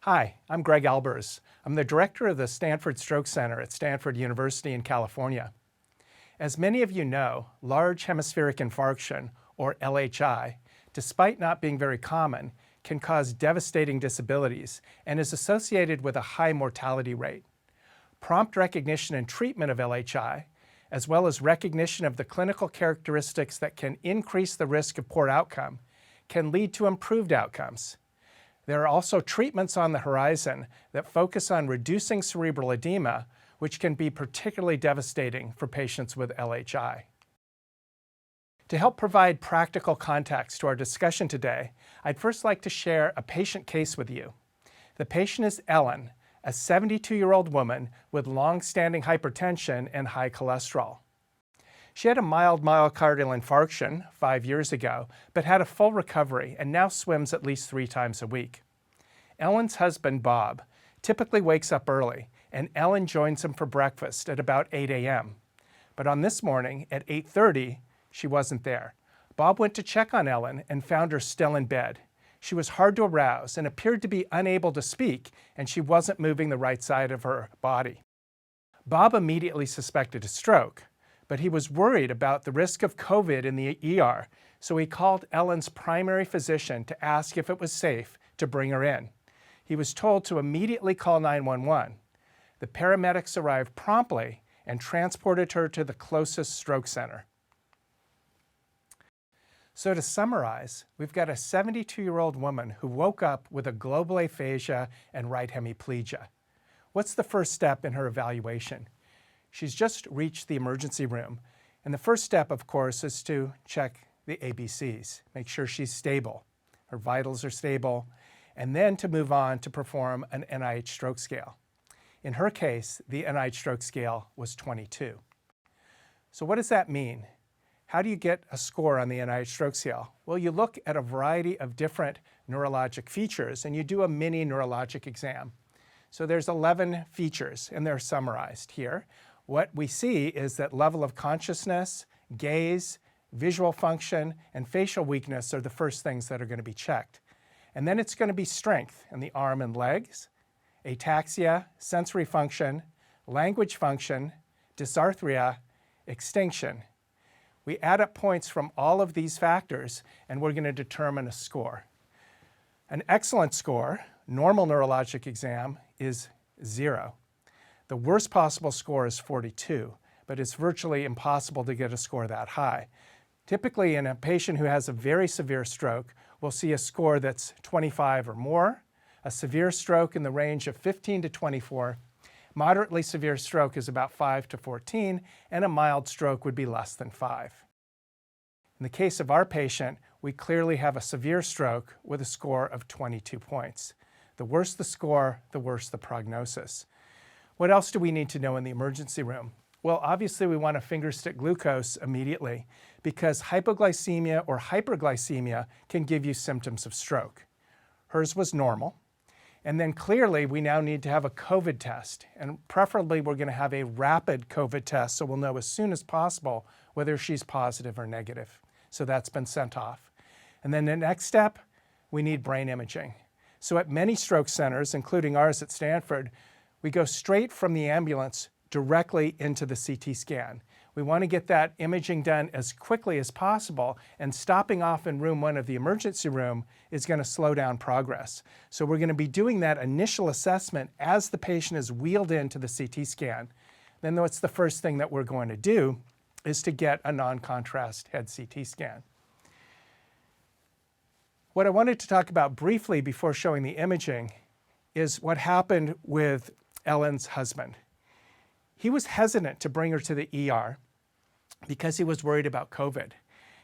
Hi, I'm Greg Albers. I'm the director of the Stanford Stroke Center at Stanford University in California. As many of you know, large hemispheric infarction, or LHI, despite not being very common, can cause devastating disabilities and is associated with a high mortality rate. Prompt recognition and treatment of LHI, as well as recognition of the clinical characteristics that can increase the risk of poor outcome, can lead to improved outcomes. There are also treatments on the horizon that focus on reducing cerebral edema, which can be particularly devastating for patients with LHI. To help provide practical context to our discussion today, I'd first like to share a patient case with you. The patient is Ellen, a 72-year-old woman with long-standing hypertension and high cholesterol. She had a mild myocardial infarction 5 years ago, but had a full recovery and now swims at least 3 times a week. Ellen's husband, Bob, typically wakes up early, and Ellen joins him for breakfast at about 8 a.m. But on this morning, at 8:30, she wasn't there. Bob went to check on Ellen and found her still in bed. She was hard to arouse and appeared to be unable to speak, and she wasn't moving the right side of her body. Bob immediately suspected a stroke, but he was worried about the risk of COVID in the ER, so he called Ellen's primary physician to ask if it was safe to bring her in. He was told to immediately call 911. The paramedics arrived promptly and transported her to the closest stroke center. So to summarize, we've got a 72-year-old woman who woke up with a global aphasia and right hemiplegia. What's the first step in her evaluation? She's just reached the emergency room, and the first step, of course, is to check the ABCs, make sure she's stable, her vitals are stable, and then to move on to perform an NIH Stroke Scale. In her case, the NIH Stroke Scale was 22. So what does that mean? How do you get a score on the NIH Stroke Scale? Well, you look at a variety of different neurologic features, and you do a mini neurologic exam. So there's 11 features, and they're summarized here. What we see is that level of consciousness, gaze, visual function, and facial weakness are the first things that are going to be checked. And then it's going to be strength in the arm and legs, ataxia, sensory function, language function, dysarthria, extinction. We add up points from all of these factors, and we're going to determine a score. An excellent score, normal neurologic exam, is 0. The worst possible score is 42, but it's virtually impossible to get a score that high. Typically, in a patient who has a very severe stroke, we'll see a score that's 25 or more, a severe stroke in the range of 15 to 24, moderately severe stroke is about 5 to 14, and a mild stroke would be less than 5. In the case of our patient, we clearly have a severe stroke with a score of 22 points. The worse the score, the worse the prognosis. What else do we need to know in the emergency room? Well, obviously we want to finger stick glucose immediately because hypoglycemia or hyperglycemia can give you symptoms of stroke. Hers was normal. And then clearly we now need to have a COVID test, and preferably we're going to have a rapid COVID test so we'll know as soon as possible whether she's positive or negative. So that's been sent off. And then the next step, we need brain imaging. So at many stroke centers, including ours at Stanford, we go straight from the ambulance directly into the CT scan. We want to get that imaging done as quickly as possible, and stopping off in room 1 of the emergency room is going to slow down progress. So we're going to be doing that initial assessment as the patient is wheeled into the CT scan. Then what's the first thing that we're going to do is to get a non-contrast head CT scan. What I wanted to talk about briefly before showing the imaging is what happened with Ellen's husband. He was hesitant to bring her to the ER because he was worried about COVID.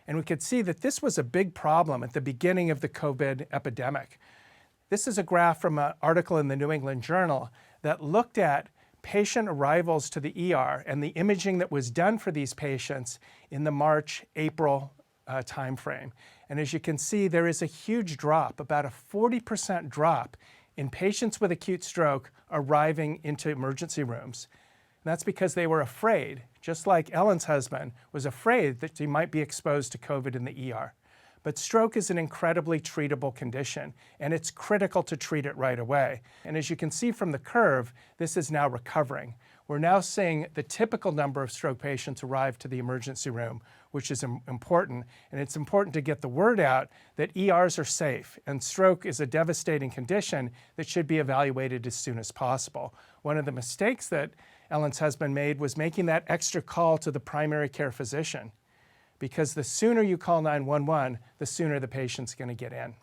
And we could see that this was a big problem at the beginning of the COVID epidemic. This is a graph from an article in the New England Journal that looked at patient arrivals to the ER and the imaging that was done for these patients in the March-April timeframe. And as you can see, there is a huge drop, about a 40% drop in patients with acute stroke arriving into emergency rooms. And that's because they were afraid, just like Ellen's husband was afraid that he might be exposed to COVID in the ER. But stroke is an incredibly treatable condition, and it's critical to treat it right away. And as you can see from the curve, this is now recovering. We're now seeing the typical number of stroke patients arrive to the emergency room, which is important. And it's important to get the word out that ERs are safe, and stroke is a devastating condition that should be evaluated as soon as possible. One of the mistakes that Ellen's husband made was making that extra call to the primary care physician, because the sooner you call 911, the sooner the patient's going to get in.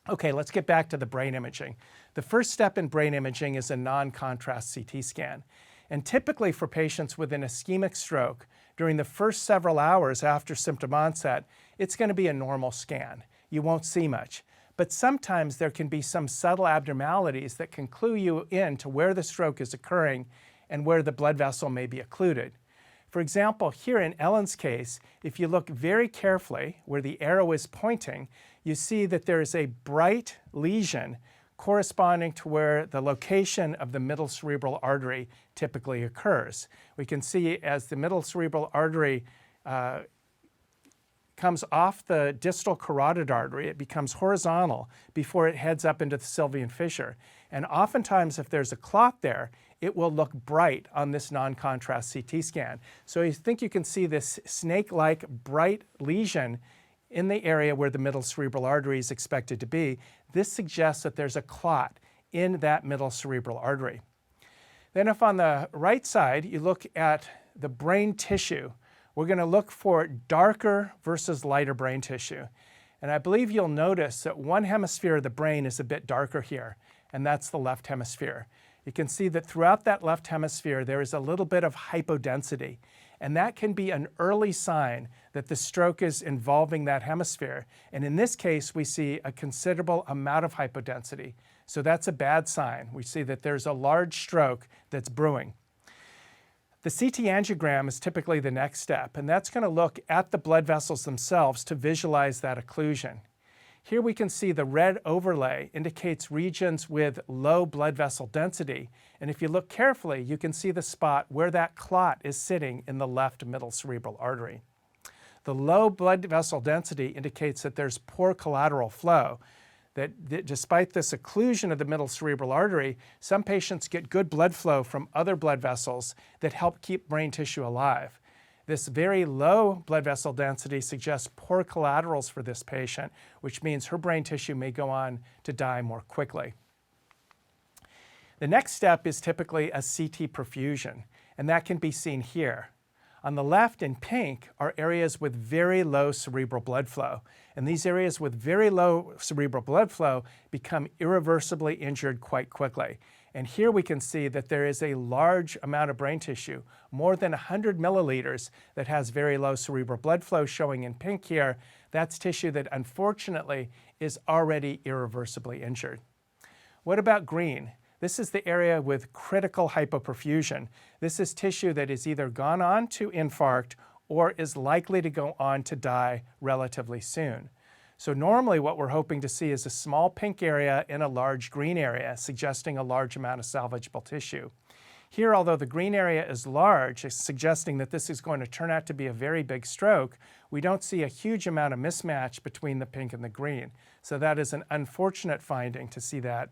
Okay, let's get back to the brain imaging. The first step in brain imaging is a non-contrast CT scan. And typically for patients with an ischemic stroke, during the first several hours after symptom onset, it's going to be a normal scan. You won't see much. But sometimes there can be some subtle abnormalities that can clue you in to where the stroke is occurring and where the blood vessel may be occluded. For example, here in Ellen's case, if you look very carefully where the arrow is pointing, you see that there is a bright lesion corresponding to where the location of the middle cerebral artery typically occurs. We can see as the middle cerebral artery comes off the distal carotid artery, it becomes horizontal before it heads up into the Sylvian fissure. And oftentimes if there's a clot there, it will look bright on this non-contrast CT scan. So you think you can see this snake-like bright lesion in the area where the middle cerebral artery is expected to be. This suggests that there's a clot in that middle cerebral artery. Then if on the right side you look at the brain tissue, we're going to look for darker versus lighter brain tissue. And I believe you'll notice that one hemisphere of the brain is a bit darker here, and that's the left hemisphere. You can see that throughout that left hemisphere there is a little bit of hypodensity, and that can be an early sign that the stroke is involving that hemisphere. And in this case, we see a considerable amount of hypodensity. So that's a bad sign. We see that there's a large stroke that's brewing. The CT angiogram is typically the next step, and that's going to look at the blood vessels themselves to visualize that occlusion. Here we can see the red overlay indicates regions with low blood vessel density, and if you look carefully, you can see the spot where that clot is sitting in the left middle cerebral artery. The low blood vessel density indicates that there's poor collateral flow, that despite this occlusion of the middle cerebral artery, some patients get good blood flow from other blood vessels that help keep brain tissue alive. This very low blood vessel density suggests poor collaterals for this patient, which means her brain tissue may go on to die more quickly. The next step is typically a CT perfusion, and that can be seen here. On the left in pink are areas with very low cerebral blood flow, and these areas with very low cerebral blood flow become irreversibly injured quite quickly. And here we can see that there is a large amount of brain tissue, more than 100 milliliters, that has very low cerebral blood flow showing in pink here. That's tissue that unfortunately is already irreversibly injured. What about green? This is the area with critical hypoperfusion. This is tissue that has either gone on to infarct or is likely to go on to die relatively soon. So normally what we're hoping to see is a small pink area in a large green area, suggesting a large amount of salvageable tissue. Here, although the green area is large, suggesting that this is going to turn out to be a very big stroke, we don't see a huge amount of mismatch between the pink and the green. So that is an unfortunate finding to see that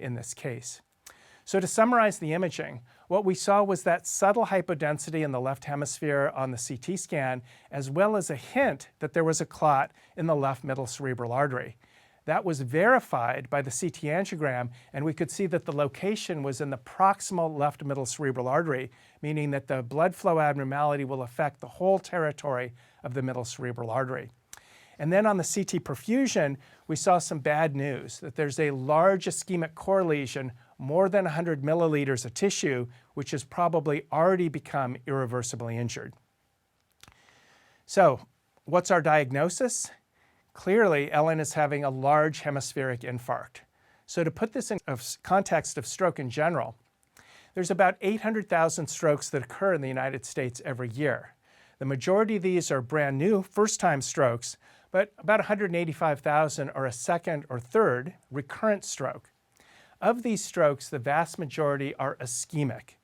in this case. So to summarize the imaging, what we saw was that subtle hypodensity in the left hemisphere on the CT scan, as well as a hint that there was a clot in the left middle cerebral artery. That was verified by the CT angiogram, and we could see that the location was in the proximal left middle cerebral artery, meaning that the blood flow abnormality will affect the whole territory of the middle cerebral artery. And then on the CT perfusion, we saw some bad news, that there's a large ischemic core lesion, more than 100 milliliters of tissue, which has probably already become irreversibly injured. So what's our diagnosis? Clearly, Ellen is having a large hemispheric infarct. So to put this in context of stroke in general, there's about 800,000 strokes that occur in the United States every year. The majority of these are brand new, first-time strokes, but about 185,000 are a second or third recurrent stroke. Of these strokes, the vast majority are ischemic.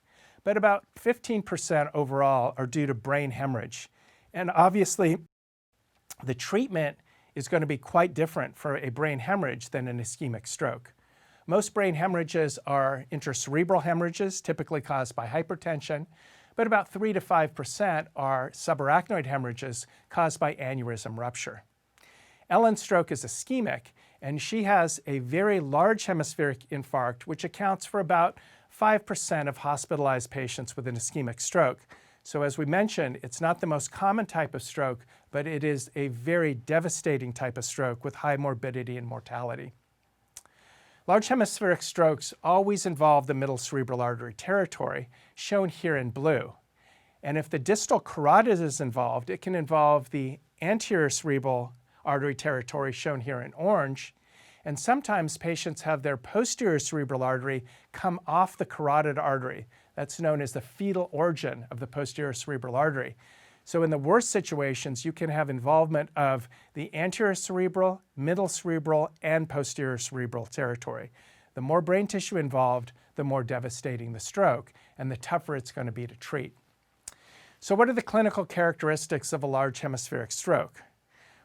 but about 15% overall are due to brain hemorrhage. And obviously, the treatment is going to be quite different for a brain hemorrhage than an ischemic stroke. Most brain hemorrhages are intracerebral hemorrhages, typically caused by hypertension, but about 3 to 5% are subarachnoid hemorrhages caused by aneurysm rupture. Ellen's stroke is ischemic, and she has a very large hemispheric infarct, which accounts for about 5% of hospitalized patients with an ischemic stroke. So as we mentioned, it's not the most common type of stroke, but it is a very devastating type of stroke with high morbidity and mortality. Large hemispheric strokes always involve the middle cerebral artery territory, shown here in blue. And if the distal carotid is involved, it can involve the anterior cerebral artery territory, shown here in orange. And sometimes patients have their posterior cerebral artery come off the carotid artery. That's known as the fetal origin of the posterior cerebral artery. So in the worst situations, you can have involvement of the anterior cerebral, middle cerebral, and posterior cerebral territory. The more brain tissue involved, the more devastating the stroke, and the tougher it's going to be to treat. So what are the clinical characteristics of a large hemispheric stroke?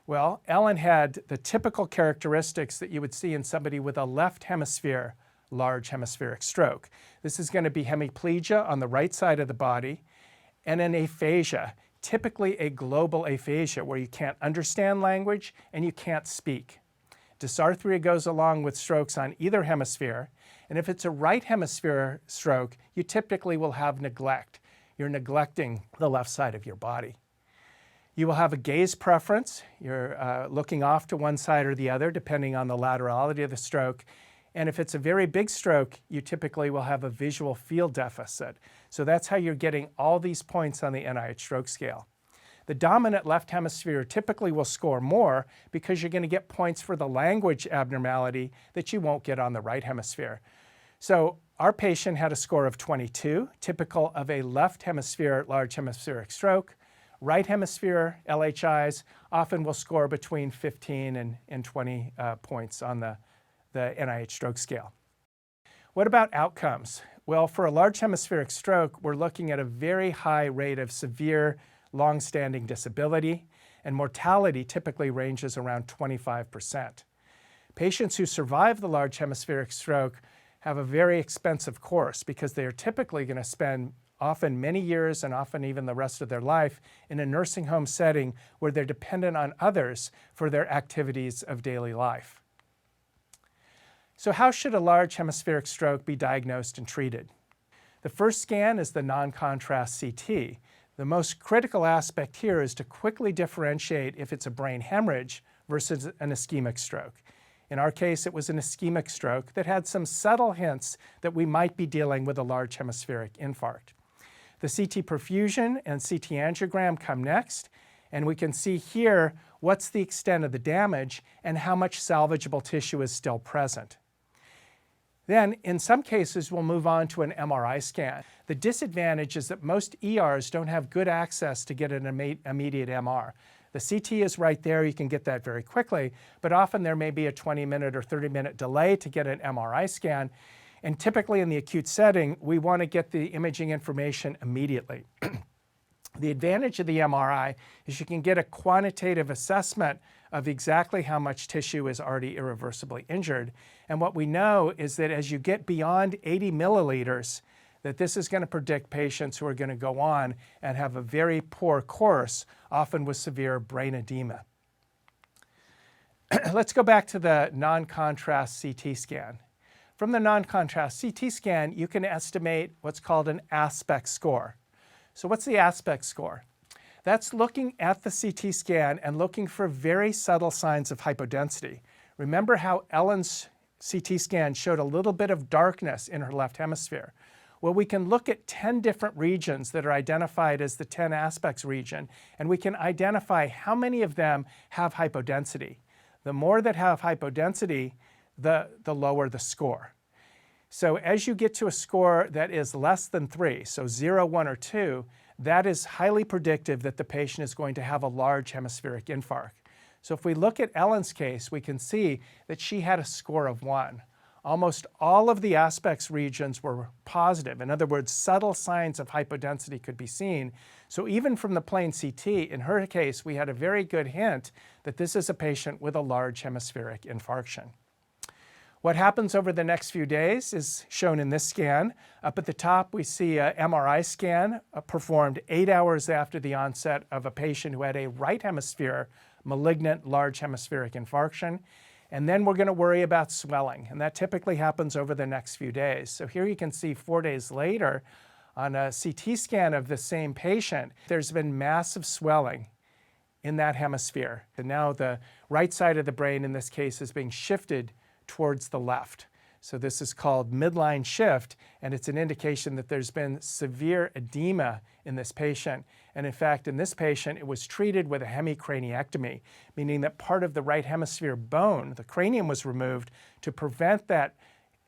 Well, Ellen had the typical characteristics that you would see in somebody with a left hemisphere large hemispheric stroke. This is going to be hemiplegia on the right side of the body and an aphasia, typically a global aphasia where you can't understand language and you can't speak. Dysarthria goes along with strokes on either hemisphere, and if it's a right hemisphere stroke, you typically will have neglect. You're neglecting the left side of your body. You will have a gaze preference. You're looking off to one side or the other, depending on the laterality of the stroke. And if it's a very big stroke, you typically will have a visual field deficit. So that's how you're getting all these points on the NIH Stroke Scale. The dominant left hemisphere typically will score more because you're going to get points for the language abnormality that you won't get on the right hemisphere. So our patient had a score of 22, typical of a left hemisphere large hemispheric stroke. Right hemisphere LHIs often will score between 15 and 20 points on the NIH Stroke Scale. What about outcomes? Well, for a large hemispheric stroke, we're looking at a very high rate of severe, long-standing disability, and mortality typically ranges around 25%. Patients who survive the large hemispheric stroke have a very expensive course because they are typically going to spend often many years and often even the rest of their life in a nursing home setting where they're dependent on others for their activities of daily life. So how should a large hemispheric stroke be diagnosed and treated? The first scan is the non-contrast CT. The most critical aspect here is to quickly differentiate if it's a brain hemorrhage versus an ischemic stroke. In our case, it was an ischemic stroke that had some subtle hints that we might be dealing with a large hemispheric infarct. The CT perfusion and CT angiogram come next, and we can see here what's the extent of the damage and how much salvageable tissue is still present. Then, in some cases, we'll move on to an MRI scan. The disadvantage is that most ERs don't have good access to get an immediate MR. The CT is right there, you can get that very quickly, but often there may be a 20-minute or 30-minute delay to get an MRI scan, and typically in the acute setting, we want to get the imaging information immediately. The advantage of the MRI is you can get a quantitative assessment of exactly how much tissue is already irreversibly injured. And what we know is that as you get beyond 80 milliliters, that this is going to predict patients who are going to go on and have a very poor course, often with severe brain edema. Let's go back to the non-contrast CT scan. From the non-contrast CT scan, you can estimate what's called an aspect score. So what's the aspect score? That's looking at the CT scan and looking for very subtle signs of hypodensity. Remember how Ellen's CT scan showed a little bit of darkness in her left hemisphere? Well, we can look at 10 different regions that are identified as the 10 aspects region, and we can identify how many of them have hypodensity. The more that have hypodensity, the lower the score. So as you get to a score that is less than 3, so 0, 1, or 2, that is highly predictive that the patient is going to have a large hemispheric infarct. So if we look at Ellen's case, we can see that she had a score of 1. almost all of the aspects regions were positive. In other words, subtle signs of hypodensity could be seen. So even from the plain CT, in her case, we had a very good hint that this is a patient with a large hemispheric infarction. What happens over the next few days is shown in this scan. Up at the top, we see an MRI scan performed 8 hours after the onset of a patient who had a right hemisphere malignant large hemispheric infarction. And then we're going to worry about swelling, and that typically happens over the next few days. So here you can see 4 days later on a CT scan of the same patient, there's been massive swelling in that hemisphere. And now the right side of the brain in this case is being shifted towards the left. So this is called midline shift, and it's an indication that there's been severe edema in this patient. And in fact, in this patient, it was treated with a hemicraniectomy, meaning that part of the right hemisphere bone, the cranium, was removed to prevent that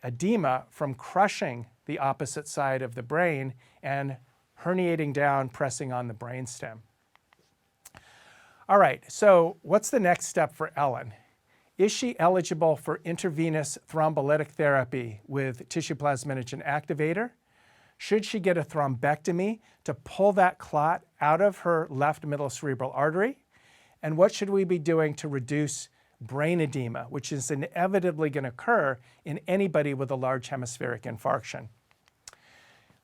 edema from crushing the opposite side of the brain and herniating down, pressing on the brainstem. All right, so what's the next step for Ellen? Is she eligible for intravenous thrombolytic therapy with tissue plasminogen activator? Should she get a thrombectomy to pull that clot out of her left middle cerebral artery? And what should we be doing to reduce brain edema, which is inevitably going to occur in anybody with a large hemispheric infarction?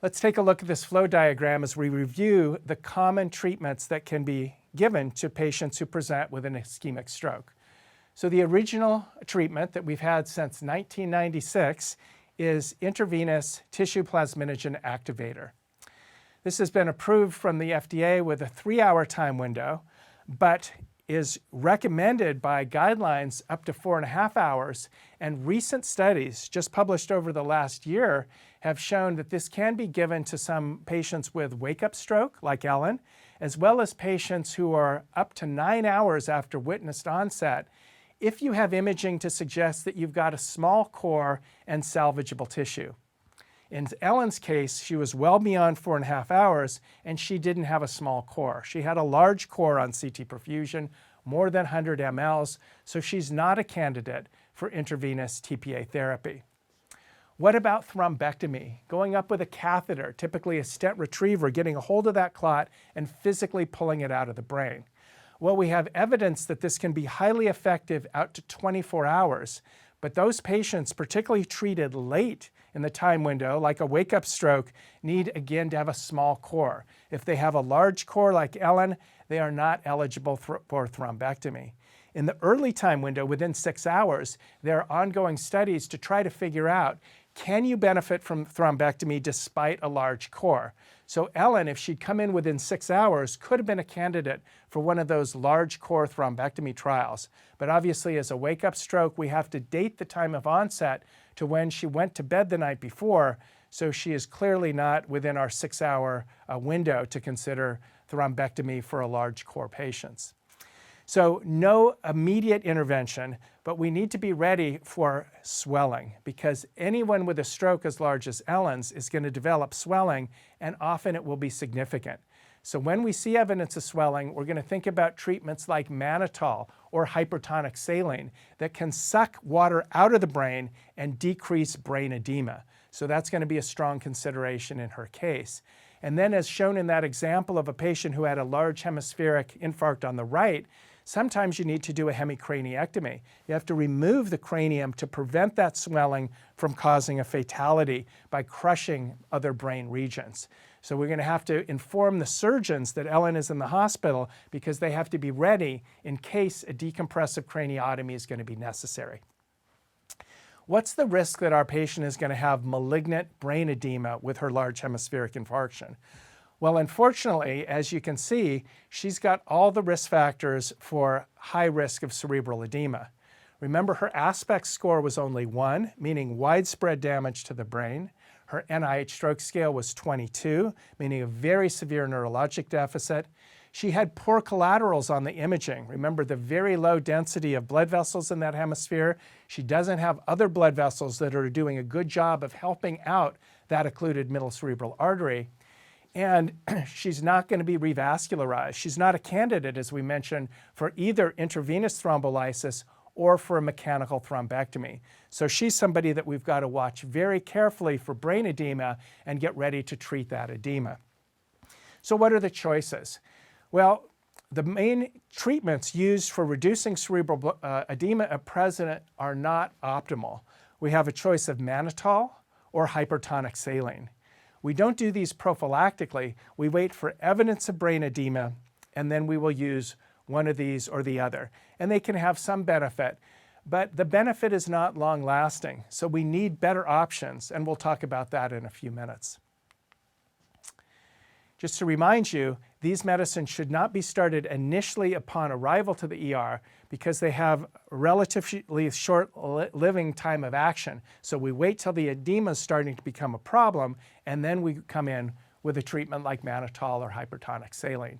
Let's take a look at this flow diagram as we review the common treatments that can be given to patients who present with an ischemic stroke. So the original treatment that we've had since 1996 is intravenous tissue plasminogen activator. This has been approved from the FDA with a 3-hour time window, but is recommended by guidelines up to 4.5 hours. And recent studies just published over the last year have shown that this can be given to some patients with wake-up stroke, like Ellen, as well as patients who are up to 9 hours after witnessed onset, if you have imaging to suggest that you've got a small core and salvageable tissue. In Ellen's case, she was well beyond 4.5 hours, and she didn't have a small core. She had a large core on CT perfusion, more than 100 mLs, so she's not a candidate for intravenous TPA therapy. What about thrombectomy? Going up with a catheter, typically a stent retriever, getting a hold of that clot and physically pulling it out of the brain. Well, we have evidence that this can be highly effective out to 24 hours, but those patients, particularly treated late in the time window, like a wake-up stroke, need again to have a small core. If they have a large core like Ellen, they are not eligible for thrombectomy. In the early time window, within 6 hours, there are ongoing studies to try to figure out, can you benefit from thrombectomy despite a large core? So Ellen, if she'd come in within 6 hours, could have been a candidate for one of those large core thrombectomy trials. But obviously, as a wake-up stroke, we have to date the time of onset to when she went to bed the night before, so she is clearly not within our 6-hour window to consider thrombectomy for a large core patients. So no immediate intervention, but we need to be ready for swelling, because anyone with a stroke as large as Ellen's is going to develop swelling, and often it will be significant. So when we see evidence of swelling, we're going to think about treatments like mannitol or hypertonic saline that can suck water out of the brain and decrease brain edema. So that's going to be a strong consideration in her case. And then, as shown in that example of a patient who had a large hemispheric infarct on the right, sometimes you need to do a hemicraniectomy. You have to remove the cranium to prevent that swelling from causing a fatality by crushing other brain regions. So we're going to have to inform the surgeons that Ellen is in the hospital, because they have to be ready in case a decompressive craniotomy is going to be necessary. What's the risk that our patient is going to have malignant brain edema with her large hemispheric infarction? Well, unfortunately, as you can see, she's got all the risk factors for high risk of cerebral edema. Remember, her aspect score was only 1, meaning widespread damage to the brain. Her NIH Stroke Scale was 22, meaning a very severe neurologic deficit. She had poor collaterals on the imaging. Remember the very low density of blood vessels in that hemisphere. She doesn't have other blood vessels that are doing a good job of helping out that occluded middle cerebral artery. And she's not going to be revascularized. She's not a candidate, as we mentioned, for either intravenous thrombolysis or for a mechanical thrombectomy. So she's somebody that we've got to watch very carefully for brain edema and get ready to treat that edema. So what are the choices? Well, the main treatments used for reducing cerebral edema at present are not optimal. We have a choice of mannitol or hypertonic saline. We don't do these prophylactically. We wait for evidence of brain edema, and then we will use one of these or the other. And they can have some benefit, but the benefit is not long-lasting. So we need better options, and we'll talk about that in a few minutes. Just to remind you, these medicines should not be started initially upon arrival to the ER because they have a relatively short living time of action. So we wait till the edema is starting to become a problem, and then we come in with a treatment like mannitol or hypertonic saline.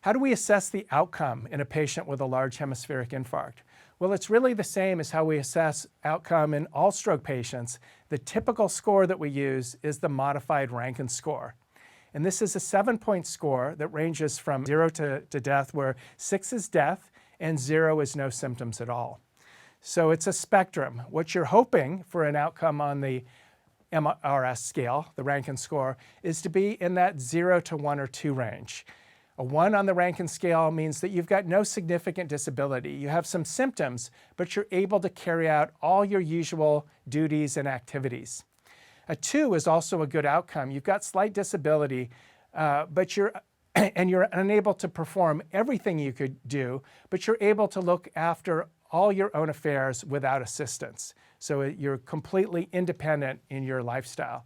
How do we assess the outcome in a patient with a large hemispheric infarct? Well, it's really the same as how we assess outcome in all stroke patients. The typical score that we use is the modified Rankin score. And this is a 7-point score that ranges from 0 to death, where 6 is death and 0 is no symptoms at all. So it's a spectrum. What you're hoping for an outcome on the MRS scale, the Rankin score, is to be in that 0 to 1 or 2 range. A 1 on the Rankin scale means that you've got no significant disability. You have some symptoms, but you're able to carry out all your usual duties and activities. A 2 is also a good outcome. You've got slight disability, but you're unable to perform everything you could do, but you're able to look after all your own affairs without assistance. So you're completely independent in your lifestyle.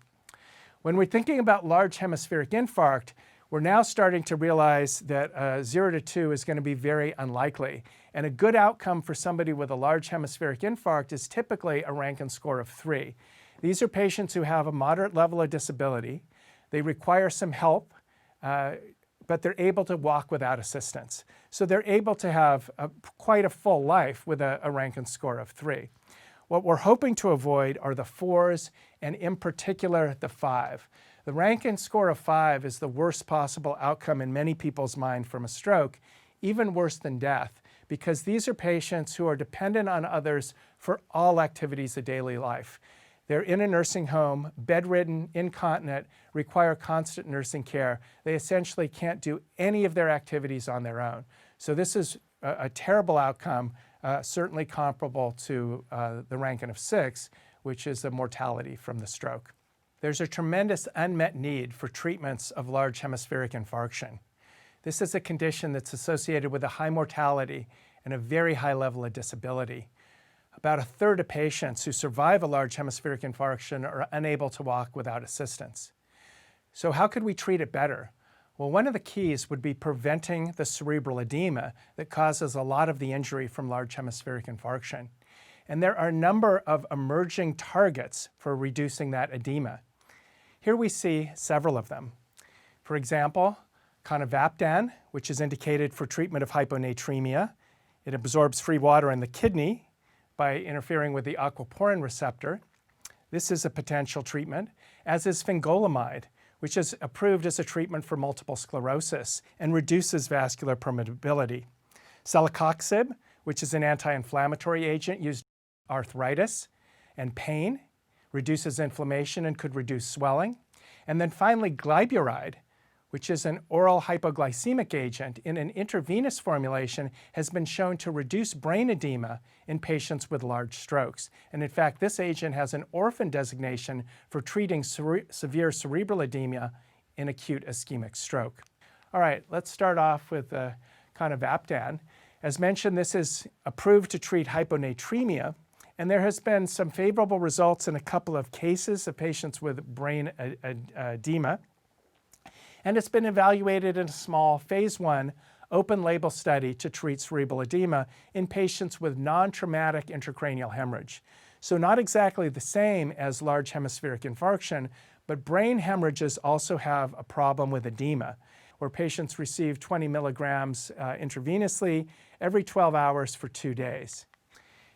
When we're thinking about large hemispheric infarct, we're now starting to realize that 0 to 2 is going to be very unlikely. And a good outcome for somebody with a large hemispheric infarct is typically a Rankin score of 3. These are patients who have a moderate level of disability. They require some help, but they're able to walk without assistance. So they're able to have quite a full life with a Rankin score of 3. What we're hoping to avoid are the 4s, and in particular, the 5. The Rankin score of 5 is the worst possible outcome in many people's mind from a stroke, even worse than death, because these are patients who are dependent on others for all activities of daily life. They're in a nursing home, bedridden, incontinent, require constant nursing care. They essentially can't do any of their activities on their own. So this is a terrible outcome, certainly comparable to the Rankin of 6, which is the mortality from the stroke. There's a tremendous unmet need for treatments of large hemispheric infarction. This is a condition that's associated with a high mortality and a very high level of disability. About a third of patients who survive a large hemispheric infarction are unable to walk without assistance. So how could we treat it better? Well, one of the keys would be preventing the cerebral edema that causes a lot of the injury from large hemispheric infarction. And there are a number of emerging targets for reducing that edema. Here we see several of them. For example, conivaptan, which is indicated for treatment of hyponatremia. It absorbs free water in the kidney by interfering with the aquaporin receptor. This is a potential treatment, as is fingolimide, which is approved as a treatment for multiple sclerosis and reduces vascular permeability. Celecoxib, which is an anti-inflammatory agent used in arthritis and pain, reduces inflammation and could reduce swelling. And then finally, glyburide, which is an oral hypoglycemic agent in an intravenous formulation, has been shown to reduce brain edema in patients with large strokes. And in fact, this agent has an orphan designation for treating severe cerebral edema in acute ischemic stroke. All right, let's start off with conivaptan. As mentioned, this is approved to treat hyponatremia, and there has been some favorable results in a couple of cases of patients with brain edema. And it's been evaluated in a small phase 1 open-label study to treat cerebral edema in patients with non-traumatic intracranial hemorrhage. So not exactly the same as large hemispheric infarction, but brain hemorrhages also have a problem with edema, where patients receive 20 milligrams intravenously every 12 hours for 2 days.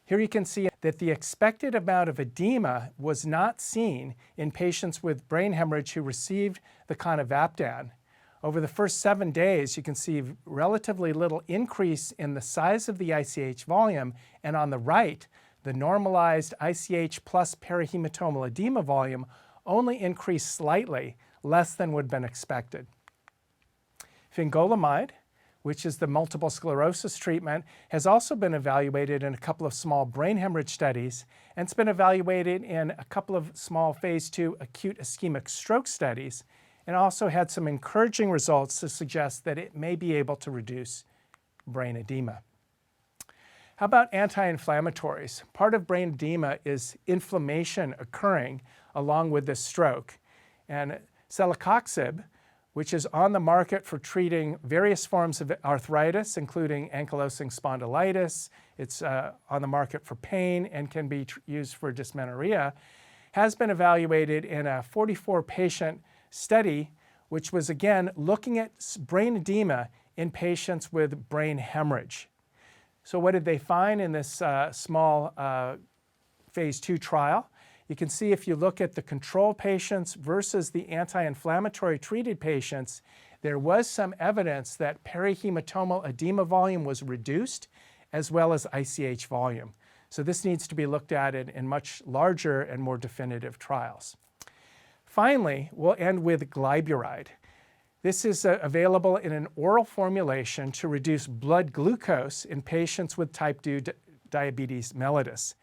Here you can see that the expected amount of edema was not seen in patients with brain hemorrhage who received the conivaptan. Over the first 7 days, you can see relatively little increase in the size of the ICH volume, and on the right, the normalized ICH plus perihematomal edema volume only increased slightly, less than would have been expected. Fingolimide, which is the multiple sclerosis treatment, has also been evaluated in a couple of small brain hemorrhage studies, and it's been evaluated in a couple of small phase 2 acute ischemic stroke studies, and also had some encouraging results to suggest that it may be able to reduce brain edema. How about anti-inflammatories? Part of brain edema is inflammation occurring along with this stroke. And celecoxib, which is on the market for treating various forms of arthritis, including ankylosing spondylitis, it's on the market for pain and can be used for dysmenorrhea, has been evaluated in a 44-patient study, which was again looking at brain edema in patients with brain hemorrhage. So what did they find in this small phase 2 trial? You can see if you look at the control patients versus the anti-inflammatory treated patients, there was some evidence that perihematomal edema volume was reduced as well as ICH volume. So this needs to be looked at in much larger and more definitive trials. Finally, we'll end with glyburide. This is available in an oral formulation to reduce blood glucose in patients with type 2 diabetes mellitus.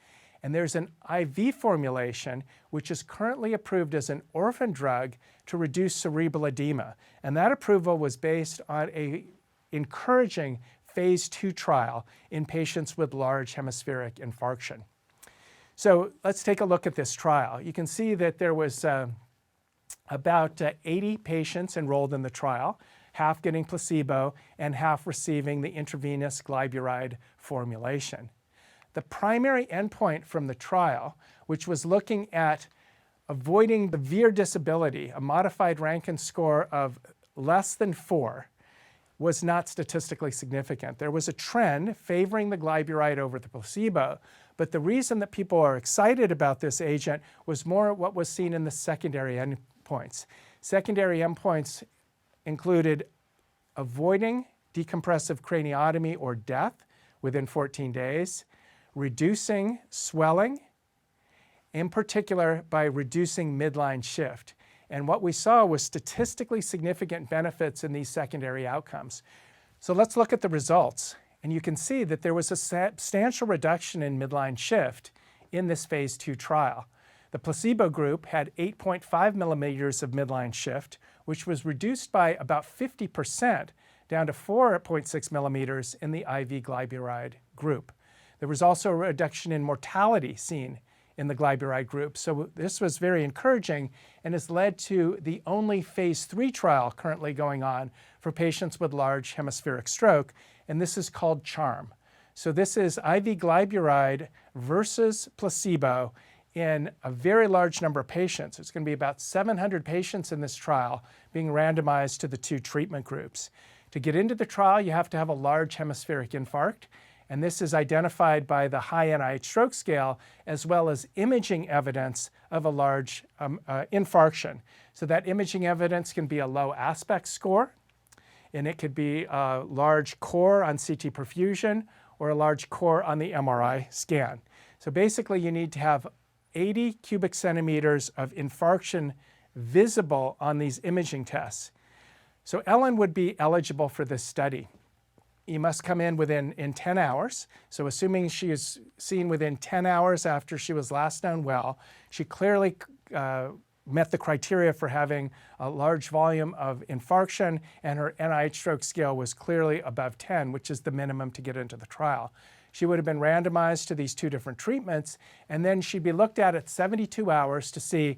And there's an IV formulation which is currently approved as an orphan drug to reduce cerebral edema. And that approval was based on an encouraging phase 2 trial in patients with large hemispheric infarction. So let's take a look at this trial. You can see that there was about 80 patients enrolled in the trial, half getting placebo and half receiving the intravenous glyburide formulation. The primary endpoint from the trial, which was looking at avoiding severe disability, a modified Rankin score of less than 4, was not statistically significant. There was a trend favoring the glyburide over the placebo, but the reason that people are excited about this agent was more what was seen in the secondary endpoints. Secondary endpoints included avoiding decompressive craniotomy or death within 14 days, reducing swelling, in particular by reducing midline shift. And what we saw was statistically significant benefits in these secondary outcomes. So let's look at the results. And you can see that there was a substantial reduction in midline shift in this phase 2 trial. The placebo group had 8.5 millimeters of midline shift, which was reduced by about 50% down to 4.6 millimeters in the IV glyburide group. There was also a reduction in mortality seen in the glyburide group. So this was very encouraging and has led to the only phase 3 trial currently going on for patients with large hemispheric stroke, and this is called CHARM. So this is IV glyburide versus placebo in a very large number of patients. It's going to be about 700 patients in this trial being randomized to the 2 treatment groups. To get into the trial, you have to have a large hemispheric infarct, and this is identified by the high NIH Stroke Scale, as well as imaging evidence of a large infarction. So that imaging evidence can be a low aspect score, and it could be a large core on CT perfusion or a large core on the MRI scan. So basically you need to have 80 cubic centimeters of infarction visible on these imaging tests. So Ellen would be eligible for this study. You must come in within 10 hours. So assuming she is seen within 10 hours after she was last known well, she clearly met the criteria for having a large volume of infarction, and her NIH Stroke Scale was clearly above 10, which is the minimum to get into the trial. She would have been randomized to these 2 different treatments, and then she'd be looked at 72 hours to see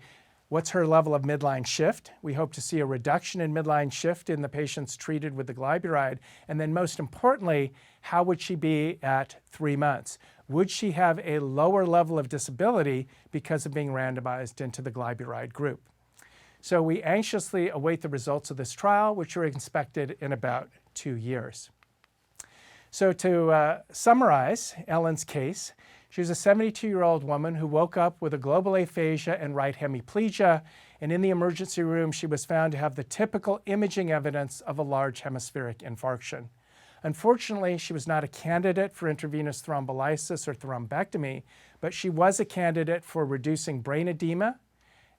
what's her level of midline shift. We hope to see a reduction in midline shift in the patients treated with the glyburide. And then most importantly, how would she be at 3 months? Would she have a lower level of disability because of being randomized into the glyburide group? So we anxiously await the results of this trial, which are expected in about 2 years. So to summarize Ellen's case, She was a 72-year-old woman who woke up with a global aphasia and right hemiplegia, and in the emergency room she was found to have the typical imaging evidence of a large hemispheric infarction. Unfortunately, she was not a candidate for intravenous thrombolysis or thrombectomy, but she was a candidate for reducing brain edema,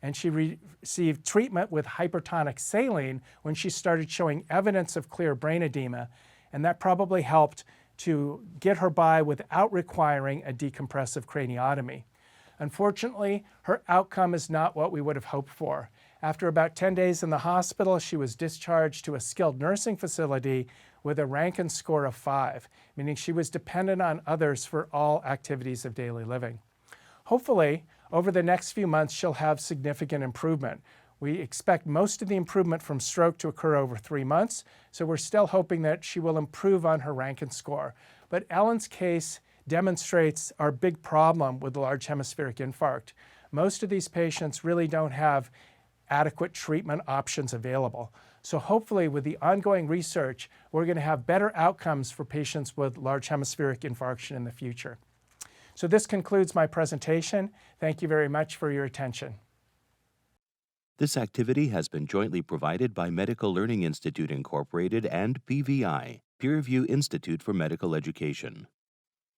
and she received treatment with hypertonic saline when she started showing evidence of clear brain edema, and that probably helped to get her by without requiring a decompressive craniotomy. Unfortunately, her outcome is not what we would have hoped for. After about 10 days in the hospital, she was discharged to a skilled nursing facility with a Rankin score of 5, meaning she was dependent on others for all activities of daily living. Hopefully, over the next few months, she'll have significant improvement. We expect most of the improvement from stroke to occur over 3 months, so we're still hoping that she will improve on her Rankin score. But Ellen's case demonstrates our big problem with large hemispheric infarct. Most of these patients really don't have adequate treatment options available. So hopefully with the ongoing research, we're going to have better outcomes for patients with large hemispheric infarction in the future. So this concludes my presentation. Thank you very much for your attention. This activity has been jointly provided by Medical Learning Institute Incorporated and PVI, Peer Review Institute for Medical Education.